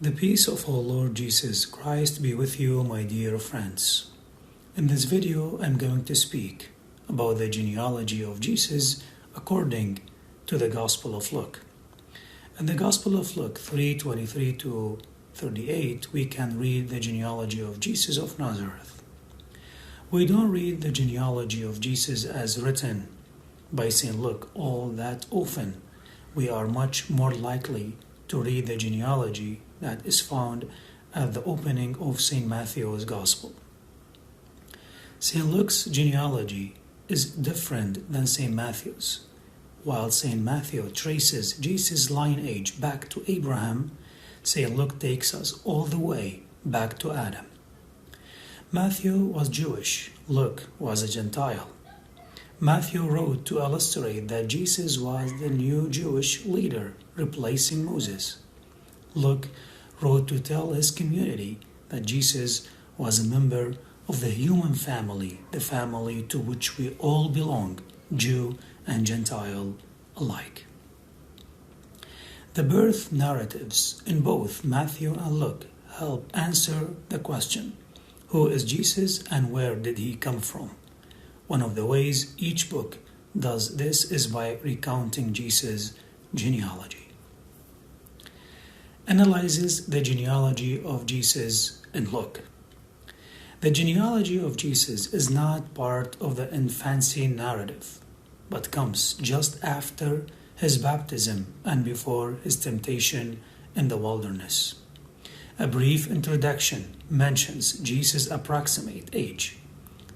The peace of our Lord Jesus Christ be with you, my dear friends. In this video, I'm going to speak about the genealogy of Jesus according to the Gospel of Luke. In the Gospel of Luke 3:23 to 38, we can read the genealogy of Jesus of Nazareth. We don't read the genealogy of Jesus as written by St. Luke all that often. We are much more likely to read the genealogy that is found at the opening of St. Matthew's Gospel. St. Luke's genealogy is different than St. Matthew's. While St. Matthew traces Jesus' lineage back to Abraham, St. Luke takes us all the way back to Adam. Matthew was Jewish, Luke was a Gentile. Matthew wrote to illustrate that Jesus was the new Jewish leader replacing Moses. Luke wrote to tell his community that Jesus was a member of the human family, the family to which we all belong, Jew and Gentile alike. The birth narratives in both Matthew and Luke help answer the question, who is Jesus and where did he come from? One of the ways each book does this is by recounting Jesus' genealogy. Analyzes the genealogy of Jesus in Luke. The genealogy of Jesus is not part of the infancy narrative, but comes just after his baptism and before his temptation in the wilderness. A brief introduction mentions Jesus' approximate age.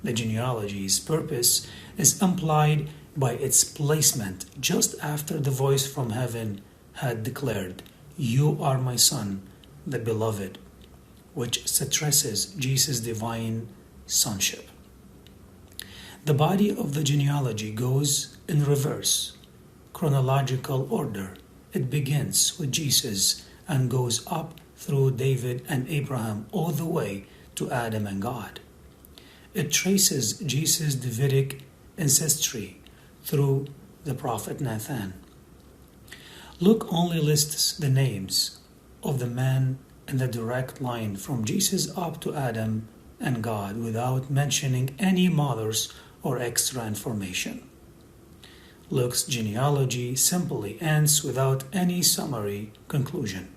The genealogy's purpose is implied by its placement just after the voice from heaven had declared, "You are my Son, the Beloved," which stresses Jesus' divine sonship. The body of the genealogy goes in reverse, chronological order. It begins with Jesus and goes up through David and Abraham all the way to Adam and God. It traces Jesus' Davidic ancestry through the prophet Nathan. Luke only lists the names of the men in the direct line from Jesus up to Adam and God without mentioning any mothers or extra information. Luke's genealogy simply ends without any summary conclusion.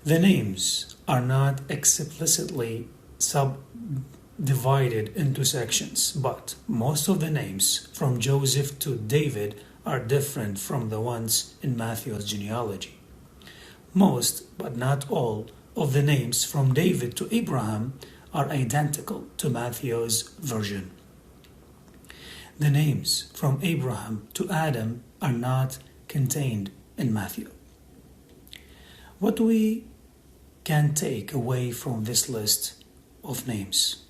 The names are not explicitly subdivided into sections, but most of the names from Joseph to David are different from the ones in Matthew's genealogy. Most, but not all, of the names from David to Abraham are identical to Matthew's version. The names from Abraham to Adam are not contained in Matthew. What we can take away from this list of names?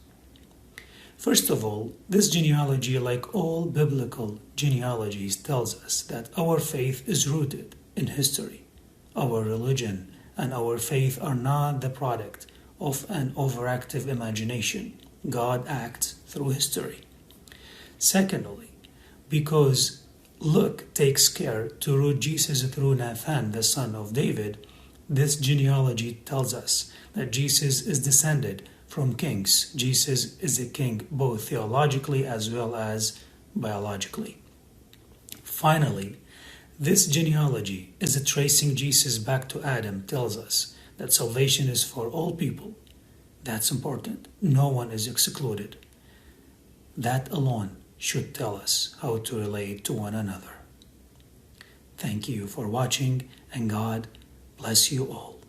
First of all, this genealogy, like all biblical genealogies, tells us that our faith is rooted in history. Our religion and our faith are not the product of an overactive imagination. God acts through history. Secondly, because Luke takes care to root Jesus through Nathan, the son of David, this genealogy tells us that Jesus is descended from kings. Jesus is a king both theologically as well as biologically. Finally, this genealogy, as tracing Jesus back to Adam, tells us that salvation is for all people. That's important. No one is excluded. That alone should tell us how to relate to one another. Thank you for watching, and God bless you all.